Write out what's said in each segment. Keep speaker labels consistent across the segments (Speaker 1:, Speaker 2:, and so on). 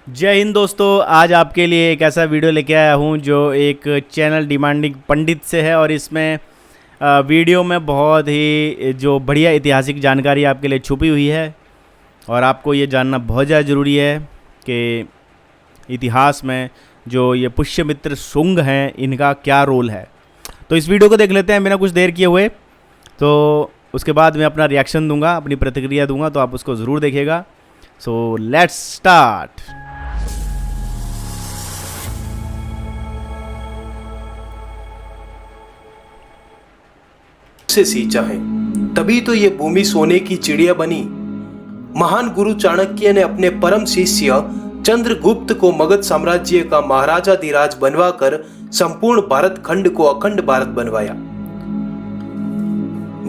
Speaker 1: जय हिंद दोस्तों। आज आपके लिए एक ऐसा वीडियो लेके आया हूँ जो एक चैनल डिमांडिंग पंडित से है और इसमें वीडियो में बहुत ही जो बढ़िया ऐतिहासिक जानकारी आपके लिए छुपी हुई है और आपको ये जानना बहुत ज़्यादा ज़रूरी है कि इतिहास में जो ये पुष्यमित्र शुंग हैं इनका क्या रोल है। तो इस वीडियो को देख लेते हैं बिना कुछ देर किए हुए। तो उसके बाद मैं अपना रिएक्शन दूंगा, अपनी प्रतिक्रिया दूंगा, तो आप उसको ज़रूर देखिएगा। So let's start.
Speaker 2: से सींचा है, तभी तो ये भूमि सोने की चिड़िया बनी। महान गुरु चाणक्य ने अपने परम शिष्य चंद्रगुप्त को मगध साम्राज्य का महाराजाधिराज बनवाकर संपूर्ण भारत खंड को अखंड भारत बनवाया।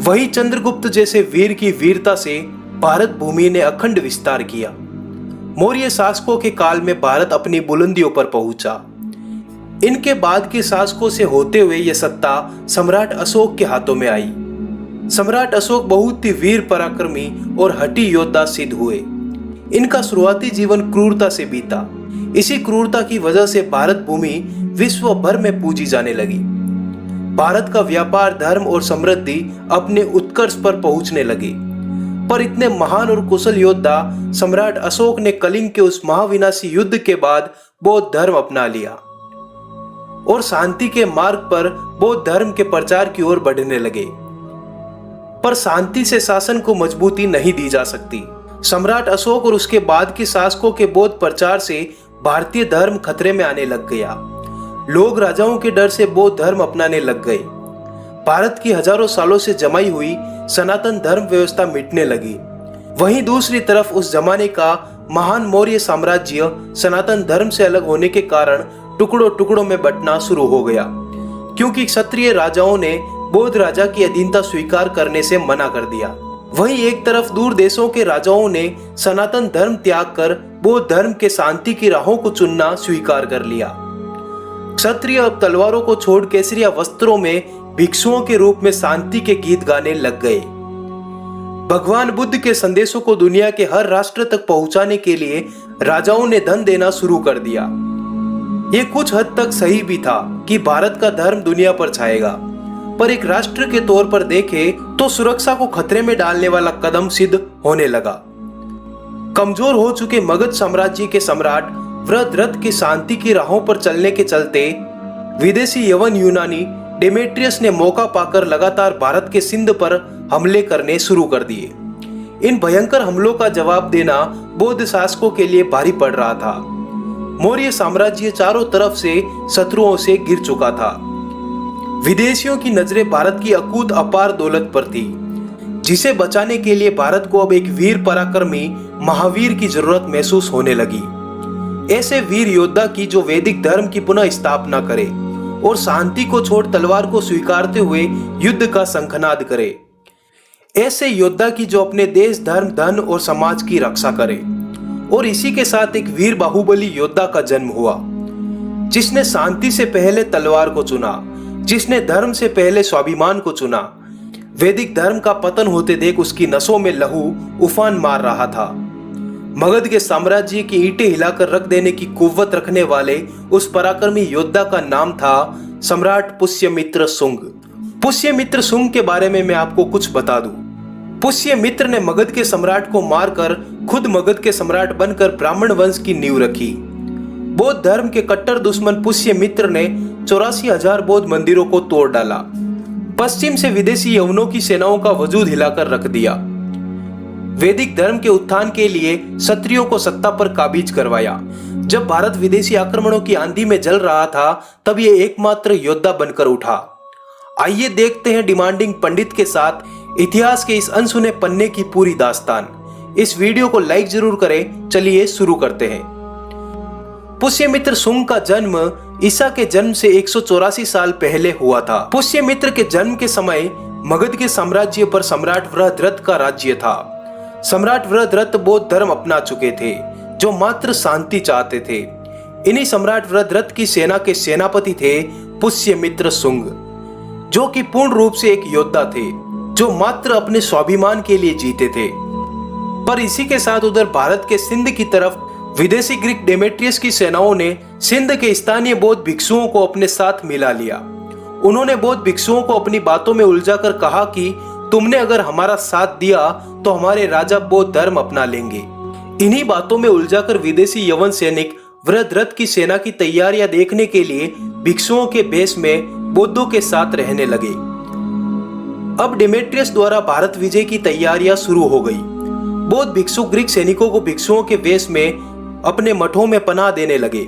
Speaker 2: वही चंद्रगुप्त जैसे वीर की वीरता से भारत भूमि ने अखंड विस्तार किया। मौर्य शासकों के काल में भारत अपनी बुलंदियों पर पहुंचा। इनके बाद के शासकों से होते हुए यह सत्ता सम्राट अशोक के हाथों में आई। सम्राट अशोक बहुत ही वीर पराक्रमी और हठी योद्धा सिद्ध हुए। इनका शुरुआती जीवन क्रूरता से बीता। इसी क्रूरता की वजह से भारत भूमि विश्व भर में पूजी जाने लगी। भारत का व्यापार, धर्म और समृद्धि अपने उत्कर्ष पर पहुंचने लगे। पर इतने महान और कुशल योद्धा सम्राट अशोक ने कलिंग के उस महाविनाशी युद्ध के बाद बौद्ध धर्म अपना लिया और शांति के मार्ग पर बौद्ध धर्म के प्रचार की ओर बढ़ने लगे। पर शांति से शासन को मजबूती नहीं दी जा सकती। सम्राट अशोक और उसके बाद के शासकों के बौद्ध प्रचार से भारतीय धर्म खतरे में आने लग गया। लोग राजाओं के डर से बौद्ध धर्म अपनाने लग गए। भारत की हजारों सालों से जमाई हुई सनातन धर्म व्यवस्था मिटने लगी। वहीं दूसरी तरफ उस जमाने का महान मौर्य साम्राज्य सनातन धर्म से अलग होने के कारण टुकड़ों टुकड़ों में बंटना शुरू हो गया, क्योंकि क्षत्रिय राजाओं ने बौद्ध राजा की अधीनता स्वीकार करने से मना कर दिया। वहीं एक तरफ दूर देशों के राजाओं ने सनातन धर्म त्याग कर बौद्ध धर्म के शांति की राहों को चुनना स्वीकार कर लिया। क्षत्रिय अब तलवारों को छोड़ केसरिया वस्त्रों में भिक्षुओं के रूप में शांति के गीत गाने लग गए। भगवान बुद्ध के संदेशों को दुनिया के हर राष्ट्र तक पहुंचाने के लिए राजाओं ने धन देना शुरू कर दिया। ये कुछ हद तक सही भी था कि भारत का धर्म दुनिया पर छाएगा, पर एक राष्ट्र के तौर पर देखें तो सुरक्षा को खतरे में डालने वाला कदम सिद्ध होने लगा। कमजोर हो चुके मगध साम्राज्य के सम्राट वृद्धरथ की शांति की राहों पर चलने के चलते विदेशी यवन यूनानी डेमेट्रियस ने मौका पाकर लगातार भारत के सिंध पर हमले करने शुरू कर दिए। इन भयंकर हमलों का जवाब देना बौद्ध शासकों के लिए भारी पड़ रहा था। मौर्य साम्राज्य चारों तरफ से शत्रुओं से घिर चुका था। विदेशियों की नजरें भारत की अकूत अपार दौलत पर थी, जिसे बचाने के लिए भारत को अब एक वीर पराक्रमी महावीर की जरूरत महसूस होने लगी। ऐसे वीर योद्धा की जो वैदिक धर्म की पुनः स्थापना करे और शांति को छोड़ तलवार को स्वीकारते हुए युद्ध का शंखनाद करे। ऐसे योद्धा की जो अपने देश, धर्म, धन और समाज की रक्षा करे। और इसी के साथ एक वीर बाहुबली योद्धा का जन्म हुआ, जिसने शांति से पहले तलवार को चुना, जिसने धर्म से पहले स्वाभिमान को चुना। वैदिक धर्म का पतन होते देख उसकी नसों में लहू उफान मार रहा था। मगध के साम्राज्य की ईंटें हिलाकर रख देने की कुव्वत रखने वाले उस पराक्रमी योद्धा का नाम था सम्राट पुष्यमित्र शुंग। पुष्यमित्र शुंग के बारे में मैं आपको कुछ बता दूं। पुष्यमित्र ने मगध के सम्राट को मारकर खुद मगध के सम्राट बनकर ब्राह्मण वंश की नींव रखी। बौद्ध धर्म के कट्टर दुश्मन पुष्यमित्र ने 84,000 बौद्ध मंदिरों को तोड़ डाला। पश्चिम से विदेशी यवनों की सेनाओं का वजूद हिलाकर रख दिया। वैदिक धर्म के उत्थान के लिए क्षत्रियों को सत्ता पर काबिज करवाया। जब भारत विदेशी आक्रमणों की आंधी में जल रहा था, तब ये एकमात्र योद्धा बनकर उठा। आइए देखते हैं डिमांडिंग पंडित के साथ इतिहास के इस अनसुने पन्ने की पूरी दास्तान। इस वीडियो को लाइक जरूर करें। चलिए शुरू करते हैं। पुष्यमित्र शुंग का जन्म ईसा के जन्म से 184 साल पहले हुआ था। पुष्यमित्र के जन्म के समय मगध के साम्राज्य पर सम्राट वृद्धरथ का राज्य था। सम्राट वृद्धरथ बौद्ध धर्म अपना चुके थे, जो मात्र शांति चाहते थे। इन्हीं सम्राट वृद्धरथ की सेना के सेनापति थे पुष्यमित्र शुंग, जो कि पूर्ण रूप से एक योद्धा थे, जो मात्र अपने स्वाभिमान के लिए जीते थे। पर इसी के साथ उधर भारत के सिंध की तरफ विदेशी ग्रीक डेमेट्रियस की सेनाओं ने सिंध के स्थानीय बौद्ध भिक्षुओं को अपने साथ मिला लिया। उन्होंने बौद्ध भिक्षुओं को अपनी बातों में उलझाकर कहा कि तुमने अगर हमारा साथ दिया तो हमारे राजा बौद्ध धर्म अपना लेंगे। इन्हीं बातों में उलझाकर विदेशी यवन सैनिक वृद्धरथ की सेना की तैयारियां देखने के लिए भिक्षुओं के भेष में बौद्धों के साथ रहने लगे। अब डेमेट्रियस द्वारा भारत विजय की तैयारियां शुरू हो गई। बौद्ध भिक्षु ग्रीक सैनिकों को भिक्षुओं के वेश में अपने मठों में पनाह देने लगे,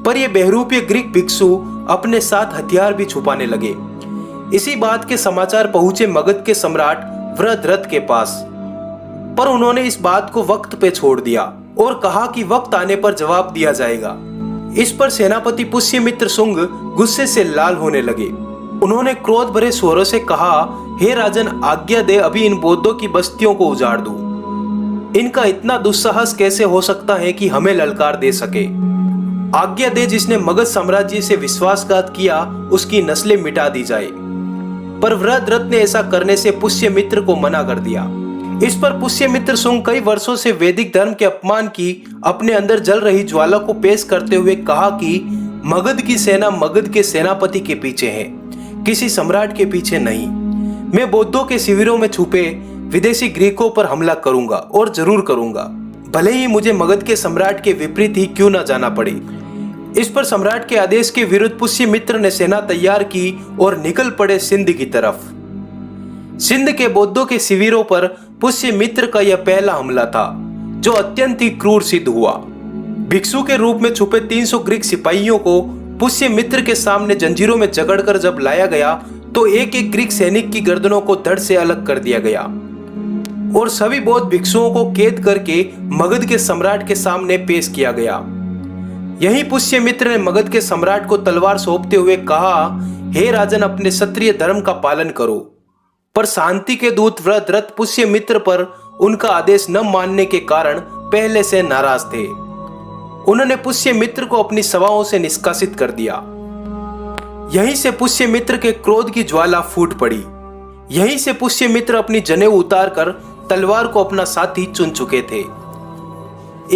Speaker 2: पर ये बहरूपीय ग्रीक भिक्षु अपने साथ हथियार भी छुपाने लगे। इसी बात के समाचार पहुंचे मगध के सम्राट वृद्धरथ के पास, पर उन्होंने इस बात को वक्त पे छोड़ दिया और कहा कि वक्त आने पर जवाब दिया जाएगा। इस पर सेनापति पुष्यमित्र शुंग गुस्से से लाल होने लगे। उन्होंने क्रोध भरे स्वरों से कहा, हे राजन, आज्ञा दे, अभी इन बौद्धों की बस्तियों को उजाड़ दूं। इनका इतना दुस्साहस कैसे हो सकता है कि हमें ललकार दे सके। आज्ञा दे, जिसने मगध साम्राज्य से विश्वासघात किया उसकी नस्लें मिटा दी जाए। पर वृद्धरथ ने ऐसा करने से पुष्यमित्र को मना कर दिया। इस पर पुष्यमित्र शुंग कई वर्षों से वैदिक धर्म के अपमान की अपने अंदर जल रही ज्वाला को पेश करते हुए कहा कि मगध की सेना मगध के सेनापति के पीछे है, किसी सम्राट के पीछे नहीं। मैं बौद्धों के शिविरों में छुपे विदेशी ग्रीकों पर हमला करूंगा और जरूर करूंगा, भले ही मुझे मगध के सम्राट के विपरीत ही क्यों न जाना पड़े। इस पर सम्राट के आदेश के विरुद्ध पुष्यमित्र ने सेना तैयार की और निकल पड़े सिंध की तरफ। सिंध के बौद्धों के शिविरों पर पुष्यमित्र का यह पहला हमला था, जो अत्यंत ही क्रूर सिद्ध हुआ। भिक्षु के रूप में छुपे 300 ग्रीक सिपाहियों को पुष्यमित्र के सामने जंजीरों में जकड़कर जब लाया गया तो एक एक ग्रीक सैनिक की गर्दनों को धड़ से अलग कर दिया गया और सभी बौद्ध भिक्षुओं को कैद करके मगध के सम्राट के सामने पेश किया गया। यहीं पुष्यमित्र ने मगध के सम्राट को तलवार सौंपते हुए कहा, हे राजन, अपने क्षत्रिय धर्म का पालन करो। पर शांति के दूत वृद्धरथ पुष्यमित्र पर उनका आदेश न मानने के कारण पहले से नाराज थे। उन्होंने पुष्यमित्र को अपनी सभाओं से निष्कासित कर दिया। यहीं से पुष्यमित्र के क्रोध की ज्वाला फूट पड़ी। यहीं से पुष्यमित्र अपनी जनेऊ उतारकर तलवार को अपना साथी चुन चुके थे।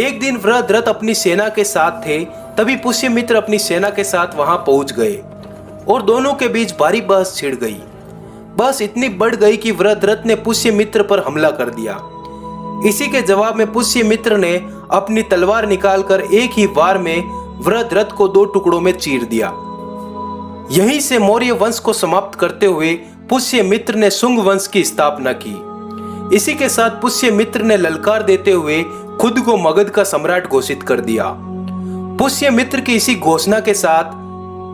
Speaker 2: एक दिन वृद्धरथ अपनी सेना के साथ थे, तभी पुष्यमित्र अपनी सेना के साथ वहां पहुंच गए और दोनों के बीच भारी बहस छिड़ गई। बहस इतनी बढ़ गई कि वृद्धरथ ने पुष्यमित्र पर हमला कर दिया। इसी के जवाब में पुष्यमित्र ने अपनी तलवार निकालकर एक ही वार में वृद्धरथ को 2 टुकड़ों में चीर दिया। यहीं से मौर्य वंश को समाप्त करते हुए पुष्यमित्र ने शुंग वंश की स्थापना की। इसी के साथ पुष्यमित्र ने ललकार देते हुए खुद को मगध का सम्राट घोषित कर दिया। पुष्यमित्र की इसी घोषणा के साथ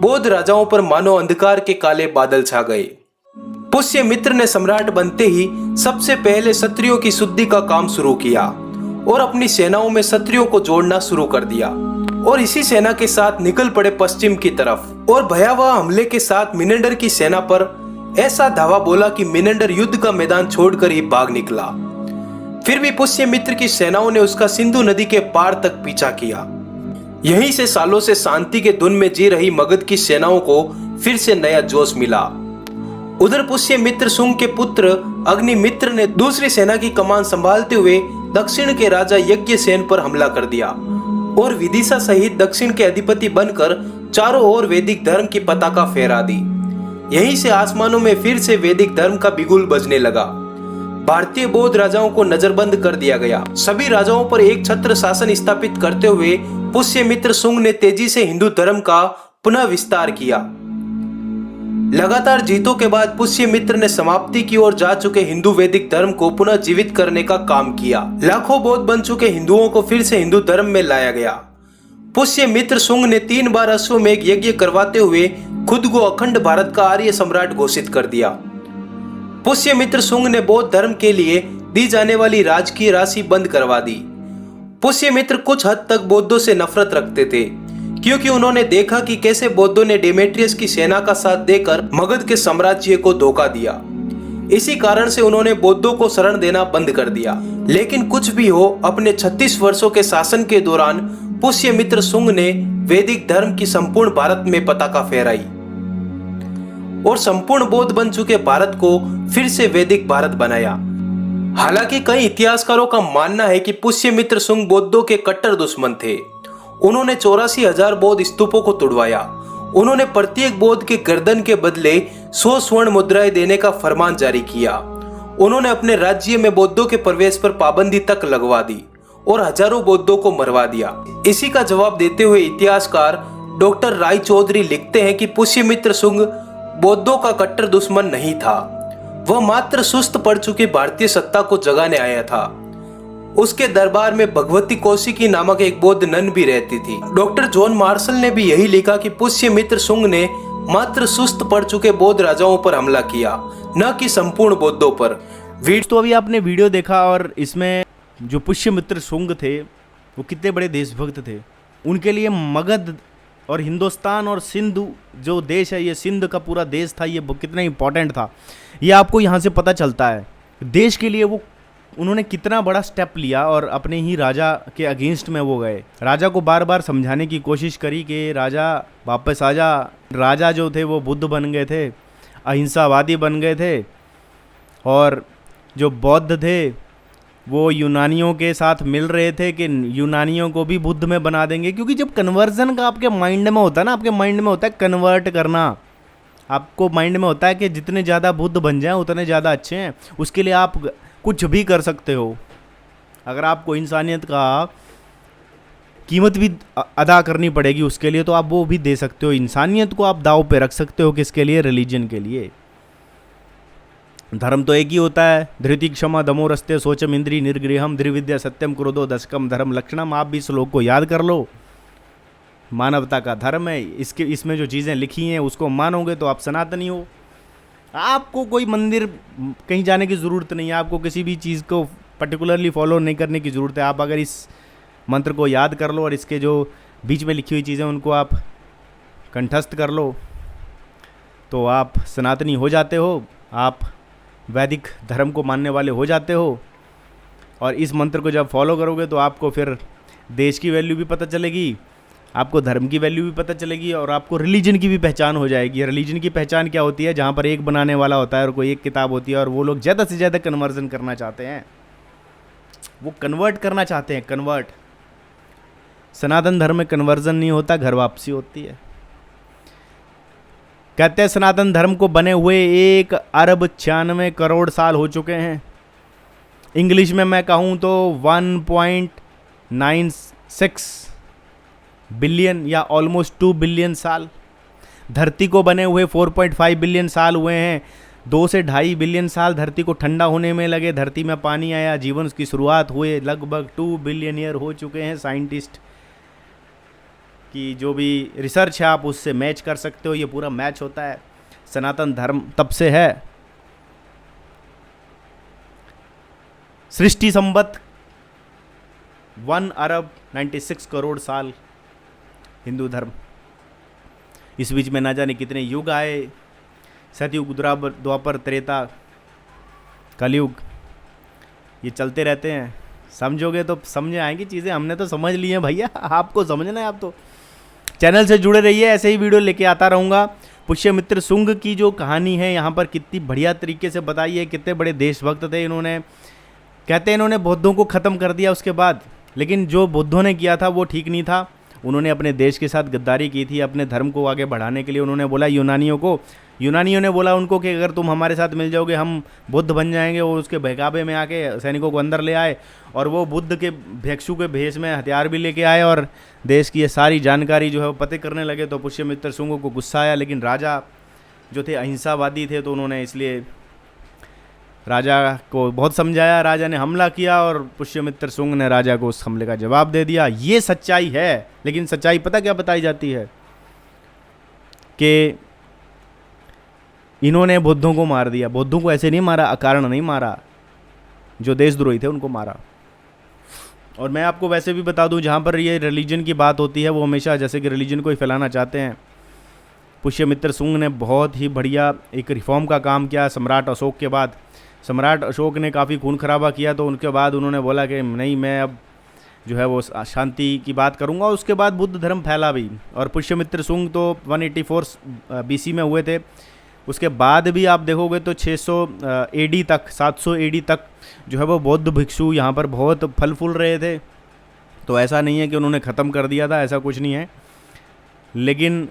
Speaker 2: बौद्ध राजाओं पर मानो अंधकार के काले बादल छा गए। पुष्यमित्र ने सम्राट बनते ही सबसे पहले क्षत्रियों की शुद्धि का काम शुरू किया और अपनी सेनाओं में क्षत्रियों को जोड़ना शुरू कर दिया और इसी सेना के साथ निकल पड़े पश्चिम की तरफ और भयावह हमले के साथ मिनेंडर की सेना पर ऐसा धावा बोला कि मिनेंडर युद्ध का मैदान छोड़कर ही भाग निकला। फिर भी पुष्यमित्र की सेनाओं ने उसका सिंधु नदी के पार तक पीछा किया। यहीं से सालों से शांति के धुन में जी रही मगध की सेनाओं को फिर से नया जोश मिला। उधर पुष्यमित्र शुंग के पुत्र अग्निमित्र ने दूसरी सेना की कमान संभालते हुए दक्षिण के राजा यज्ञसेन पर हमला कर दिया और विदिशा सहित दक्षिण के अधिपति बनकर चारों ओर वैदिक धर्म की पताका फहरा दी। यहीं से आसमानों में फिर से वैदिक धर्म का बिगुल बजने लगा। भारतीय बौद्ध राजाओं को नजरबंद कर दिया गया। सभी राजाओं पर एक छत्र शासन स्थापित करते हुए पुष्यमित्र शुंग ने तेजी से हिंदू धर्म का पुनः विस्तार किया। लगातार जीतों के बाद पुष्यमित्र ने समाप्ति की ओर जा चुके हिंदू वैदिक धर्म को पुनः जीवित करने का काम किया। लाखों बौद्ध बन चुके हिंदुओं को फिर से हिंदू धर्म में लाया गया। पुष्यमित्र शुंग ने 3 बार अश्वमेघ यज्ञ करवाते हुए खुद को अखंड भारत का आर्य सम्राट घोषित कर दिया। पुष्यमित्र शुंग ने बौद्ध धर्म के लिए दी जाने वाली राजकीय राशि बंद करवा दी। पुष्यमित्र कुछ हद तक बौद्धों से नफरत रखते थे, क्योंकि उन्होंने देखा कि कैसे बौद्धों ने डेमेट्रियस की सेना का साथ देकर मगध के साम्राज्य को धोखा दिया। इसी कारण से उन्होंने बौद्धों को शरण देना बंद कर दिया। लेकिन कुछ भी हो, अपने 36 वर्षों के शासन के दौरान पुष्यमित्र शुंग ने वैदिक धर्म की संपूर्ण भारत में पताका फहराई और संपूर्ण बौद्ध बन चुके भारत को फिर से वैदिक भारत बनाया। हालांकि कई इतिहासकारों का मानना है कि पुष्यमित्र शुंग बौद्धों के कट्टर दुश्मन थे। उन्होंने 84,000 बौद्ध स्तूपों को तुड़वाया। उन्होंने प्रत्येक बौद्ध के गर्दन के बदले 100 स्वर्ण मुद्राएं देने का फरमान जारी किया। उन्होंने अपने राज्य में बौद्धों के प्रवेश पर पाबंदी तक लगवा दी और हजारों बौद्धों को मरवा दिया। इसी का जवाब देते हुए इतिहासकार डॉक्टर राय चौधरी लिखते हैं कि पुष्यमित्र शुंग बौद्धों का कट्टर दुश्मन नहीं था, वह मात्र सुस्त पड़ चुकी भारतीय सत्ता को जगाने आया था। उसके दरबार में भगवती कौशिकी नामक एक बौद्ध नन भी रहती थी। डॉक्टर जॉन मार्शल ने भी यही लिखा कि पुष्यमित्र शुंग ने मात्र सुस्त पड़ चुके बौद्ध राजाओं पर हमला किया, न कि संपूर्ण बौद्धों पर।
Speaker 1: तो अभी आपने वीडियो देखा और इसमें जो पुष्यमित्र शुंग थे वो कितने बड़े देशभक्त थे। उनके लिए मगध और हिंदुस्तान और सिंधु जो देश है, ये सिंध का पूरा देश था, ये कितना इंपॉर्टेंट था, ये आपको यहाँ से पता चलता है। देश के लिए वो उन्होंने कितना बड़ा स्टेप लिया और अपने ही राजा के अगेंस्ट में वो गए। राजा को बार बार समझाने की कोशिश करी कि राजा वापस आ जा। राजा जो थे वो बुद्ध बन गए थे, अहिंसावादी बन गए थे, और जो बौद्ध थे वो यूनानियों के साथ मिल रहे थे कि यूनानियों को भी बुद्ध में बना देंगे। क्योंकि जब कन्वर्जन का आपके माइंड में होता है ना, आपके माइंड में होता है कन्वर्ट करना, आपको माइंड में होता है कि जितने ज़्यादा बुद्ध बन जाएं उतने ज़्यादा अच्छे हैं, उसके लिए आप कुछ भी कर सकते हो। अगर आपको इंसानियत का कीमत भी अदा करनी पड़ेगी उसके लिए, तो आप वो भी दे सकते हो। इंसानियत को आप दाव पे रख सकते हो। किसके लिए? रिलीजन के लिए। धर्म तो एक ही होता है, धृति क्षमा दमो रस्ते सोचम इंद्री निर्गृहम धृविद्या सत्यम क्रोधो दशकम धर्म लक्षणम। आप भी श्लोक को याद कर लो। मानवता का धर्म है, इसमें जो चीज़ें लिखी हैं उसको मानोगे तो आप सनातनी हो। आपको कोई मंदिर कहीं जाने की ज़रूरत नहीं है, आपको किसी भी चीज़ को पर्टिकुलरली फॉलो नहीं करने की ज़रूरत है। आप अगर इस मंत्र को याद कर लो और इसके जो बीच में लिखी हुई चीज़ें उनको आप कंठस्थ कर लो तो आप सनातनी हो जाते हो, आप वैदिक धर्म को मानने वाले हो जाते हो। और इस मंत्र को जब फॉलो करोगे तो आपको फिर देश की वैल्यू भी पता चलेगी, आपको धर्म की वैल्यू भी पता चलेगी, और आपको रिलीजन की भी पहचान हो जाएगी। रिलीजन की पहचान क्या होती है? जहाँ पर एक बनाने वाला होता है और कोई एक किताब होती है और वो लोग ज़्यादा से ज़्यादा कन्वर्जन करना चाहते हैं, वो कन्वर्ट करना चाहते हैं। कन्वर्ट, सनातन धर्म में कन्वर्जन नहीं होता, घर वापसी होती है। कहते हैं सनातन धर्म को बने हुए 1 अरब 96 करोड़ साल हो चुके हैं। इंग्लिश में मैं कहूँ तो 1.96 बिलियन या ऑलमोस्ट 2 बिलियन साल। धरती को बने हुए 4.5 बिलियन साल हुए हैं। 2 से 2.5 बिलियन साल धरती को ठंडा होने में लगे, धरती में पानी आया, जीवन की शुरुआत हुए। लगभग 2 बिलियन ईयर हो चुके हैं। साइंटिस्ट की जो भी रिसर्च है आप उससे मैच कर सकते हो, ये पूरा मैच होता है। सनातन धर्म तब से है। सृष्टि संवत 1 अरब 96 करोड़ साल हिंदू धर्म। इस बीच में ना जाने कितने युग आए, सतयुग, द्वापर, त्रेता, कलयुग, ये चलते रहते हैं। समझोगे तो समझ आएंगी चीज़ें, हमने तो समझ ली हैं भैया, आपको समझना है। आप तो चैनल से जुड़े रहिए, ऐसे ही वीडियो लेके आता रहूँगा। पुष्यमित्र शुंग की जो कहानी है यहाँ पर कितनी बढ़िया तरीके से बताई है, कितने बड़े देशभक्त थे इन्होंने। कहते हैं इन्होंने बौद्धों को ख़त्म कर दिया उसके बाद, लेकिन जो बौद्धों ने किया था वो ठीक नहीं था। उन्होंने अपने देश के साथ गद्दारी की थी। अपने धर्म को आगे बढ़ाने के लिए उन्होंने बोला यूनानियों ने बोला उनको कि अगर तुम हमारे साथ मिल जाओगे हम बुद्ध बन जाएंगे। और उसके बहकावे में आके सैनिकों को अंदर ले आए और वो बुद्ध के भिक्षु के भेष में हथियार भी लेके आए और देश की ये सारी जानकारी जो है वो पते करने लगे। तो पुष्यमित्र शुंग को गुस्सा आया, लेकिन राजा जो थे अहिंसावादी थे, तो उन्होंने इसलिए राजा को बहुत समझाया। राजा ने हमला किया और पुष्यमित्र शुंग ने राजा को उस हमले का जवाब दे दिया। ये सच्चाई है। लेकिन सच्चाई पता क्या बताई जाती है? कि इन्होंने बौद्धों को मार दिया। बौद्धों को ऐसे नहीं मारा, अकारण नहीं मारा, जो देशद्रोही थे उनको मारा। और मैं आपको वैसे भी बता दूं, जहाँ पर ये रिलीजन की बात होती है वो हमेशा जैसे कि रिलीजन को ही फैलाना चाहते हैं। पुष्यमित्र शुंग ने बहुत ही बढ़िया एक रिफॉर्म का काम किया सम्राट अशोक के बाद। सम्राट अशोक ने काफ़ी खून खराबा किया, तो उनके बाद उन्होंने बोला कि नहीं, मैं अब जो है वो शांति की बात करूंगा। उसके बाद बुद्ध धर्म फैला भी। और पुष्यमित्र शुंग तो 184 BC में हुए थे। उसके बाद भी आप देखोगे तो 600 AD तक, 700 AD तक जो है वो बौद्ध भिक्षु यहाँ पर बहुत फल फूल रहे थे। तो ऐसा नहीं है कि उन्होंने ख़त्म कर दिया था, ऐसा कुछ नहीं है, लेकिन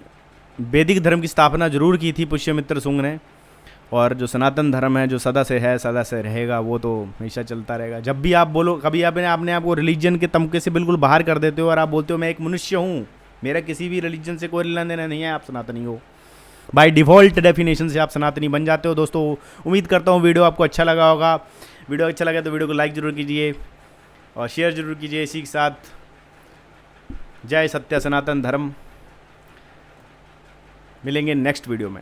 Speaker 1: वैदिक धर्म की स्थापना जरूर की थी पुष्यमित्र शुंग ने। और जो सनातन धर्म है, जो सदा से है सदा से रहेगा, वो तो हमेशा चलता रहेगा। जब भी आप बोलो, कभी आपने आपको रिलीजन के तमके से बिल्कुल बाहर कर देते हो और आप बोलते हो मैं एक मनुष्य हूँ, मेरा किसी भी रिलीजन से कोई लेना देना नहीं है, आप सनातनी हो। बाय डिफ़ॉल्ट डेफिनेशन से आप सनातनी बन जाते हो। दोस्तों उम्मीद करता हूँ वीडियो आपको अच्छा लगा होगा। वीडियो अच्छा लगा तो वीडियो को लाइक ज़रूर कीजिए और शेयर ज़रूर कीजिए। इसी के साथ जय सत्य सनातन धर्म। मिलेंगे नेक्स्ट वीडियो में।